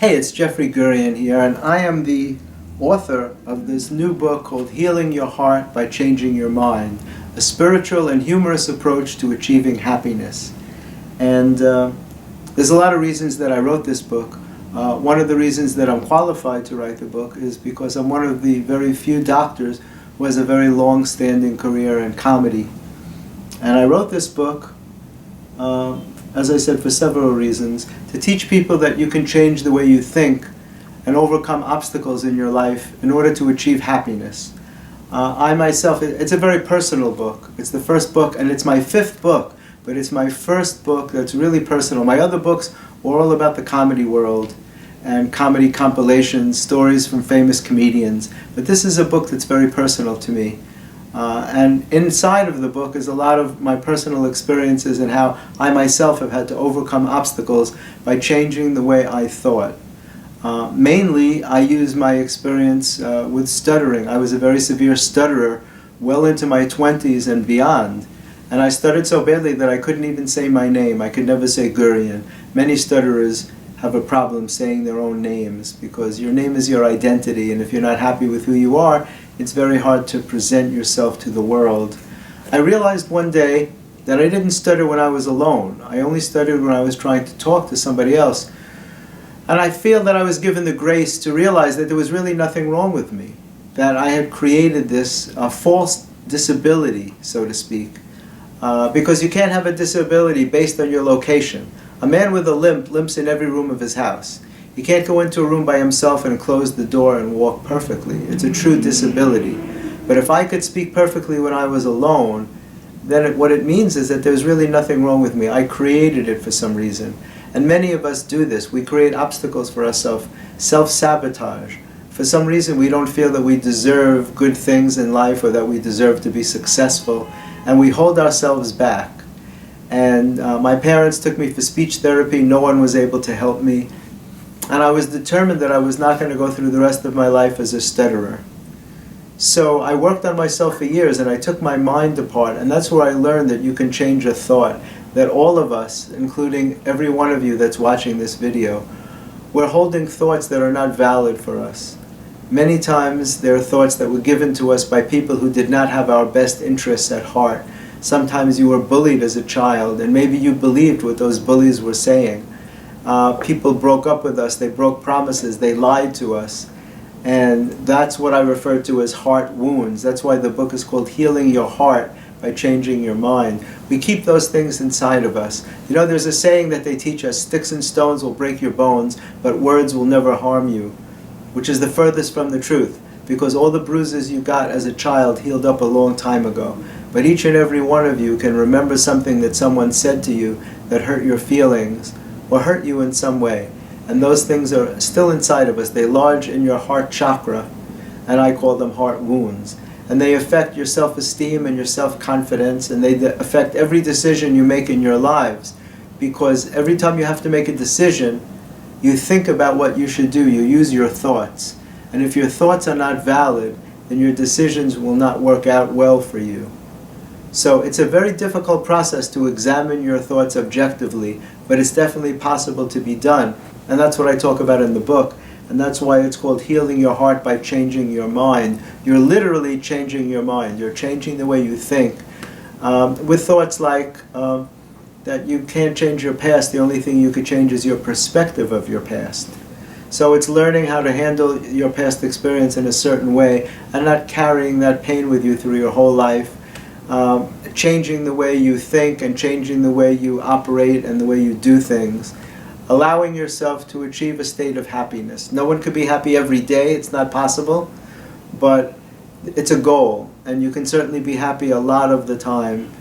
Hey, it's Jeffrey Gurian here, and I am the author of this new book called Healing Your Heart by Changing Your Mind, a spiritual and humorous approach to achieving happiness. And there's a lot of reasons that I wrote this book. One of the reasons that I'm qualified to write the book is because I'm one of the very few doctors who has a very long-standing career in comedy. And I wrote this book as I said, for several reasons, to teach people that you can change the way you think and overcome obstacles in your life in order to achieve happiness. I myself, it's a very personal book. It's the first book, and it's my fifth book, but it's my first book that's really personal. My other books were all about the comedy world and comedy compilations, stories from famous comedians, but this is a book that's very personal to me. And inside of the book is a lot of my personal experiences and how I myself have had to overcome obstacles by changing the way I thought. Mainly, I use my experience with stuttering. I was a very severe stutterer well into my 20s and beyond. And I stuttered so badly that I couldn't even say my name. I could never say Gurian. Many stutterers have a problem saying their own names because your name is your identity, and if you're not happy with who you are, it's very hard to present yourself to the world. I realized one day that I didn't stutter when I was alone. I only stuttered when I was trying to talk to somebody else. And I feel that I was given the grace to realize that there was really nothing wrong with me, that I had created this false disability, so to speak, because you can't have a disability based on your location. A man with a limp limps in every room of his house. He can't go into a room by himself and close the door and walk perfectly. It's a true disability. But if I could speak perfectly when I was alone, then what it means is that there's really nothing wrong with me. I created it for some reason. And many of us do this. We create obstacles for ourselves, self-sabotage. For some reason we don't feel that we deserve good things in life or that we deserve to be successful, and we hold ourselves back. And my parents took me for speech therapy. No one was able to help me. And I was determined that I was not going to go through the rest of my life as a stutterer. So I worked on myself for years, and I took my mind apart, and that's where I learned that you can change a thought, that all of us, including every one of you that's watching this video, we're holding thoughts that are not valid for us. Many times there are thoughts that were given to us by people who did not have our best interests at heart. Sometimes you were bullied as a child, and maybe you believed what those bullies were saying. People broke up with us, they broke promises, they lied to us. And that's what I refer to as heart wounds. That's why the book is called Healing Your Heart by Changing Your Mind. We keep those things inside of us. You know, there's a saying that they teach us, sticks and stones will break your bones, but words will never harm you, which is the furthest from the truth, because all the bruises you got as a child healed up a long time ago. But each and every one of you can remember something that someone said to you that hurt your feelings, or hurt you in some way. And those things are still inside of us. They lodge in your heart chakra, and I call them heart wounds. And they affect your self-esteem and your self-confidence, and they affect every decision you make in your lives. Because every time you have to make a decision, you think about what you should do. You use your thoughts. And if your thoughts are not valid, then your decisions will not work out well for you. So it's a very difficult process to examine your thoughts objectively, but it's definitely possible to be done. And that's what I talk about in the book. And that's why it's called Healing Your Heart by Changing Your Mind. You're literally changing your mind. You're changing the way you think. With thoughts like that you can't change your past, the only thing you could change is your perspective of your past. So it's learning how to handle your past experience in a certain way and not carrying that pain with you through your whole life. Changing the way you think and changing the way you operate and the way you do things. Allowing yourself to achieve a state of happiness. No one could be happy every day, it's not possible, but it's a goal, and you can certainly be happy a lot of the time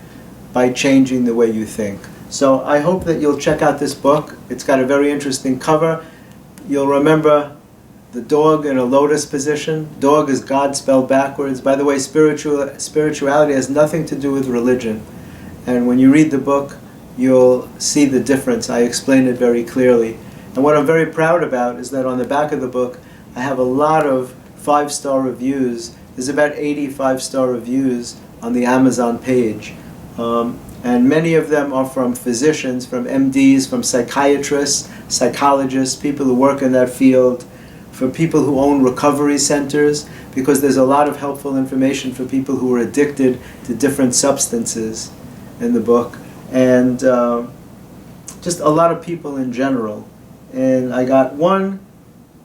by changing the way you think. So I hope that you'll check out this book. It's got a very interesting cover. You'll remember the dog in a lotus position. Dog is God spelled backwards. By the way, spirituality has nothing to do with religion. And when you read the book, you'll see the difference. I explain it very clearly. And what I'm very proud about is that on the back of the book, I have a lot of 5-star reviews. There's about 80 5-star reviews on the Amazon page. And many of them are from physicians, from MDs, from psychiatrists, psychologists, people who work in that field, for people who own recovery centers, because there's a lot of helpful information for people who are addicted to different substances in the book, and just a lot of people in general. And I got one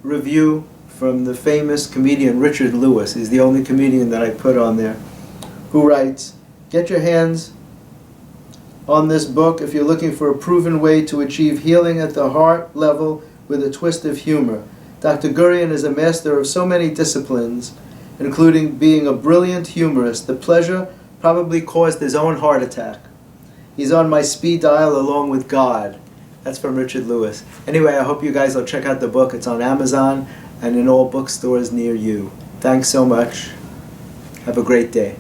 review from the famous comedian Richard Lewis. He's the only comedian that I put on there, who writes, "Get your hands on this book if you're looking for a proven way to achieve healing at the heart level with a twist of humor. Dr. Gurian is a master of so many disciplines, including being a brilliant humorist. The pleasure probably caused his own heart attack. He's on my speed dial along with God." That's from Richard Lewis. Anyway, I hope you guys will check out the book. It's on Amazon and in all bookstores near you. Thanks so much. Have a great day.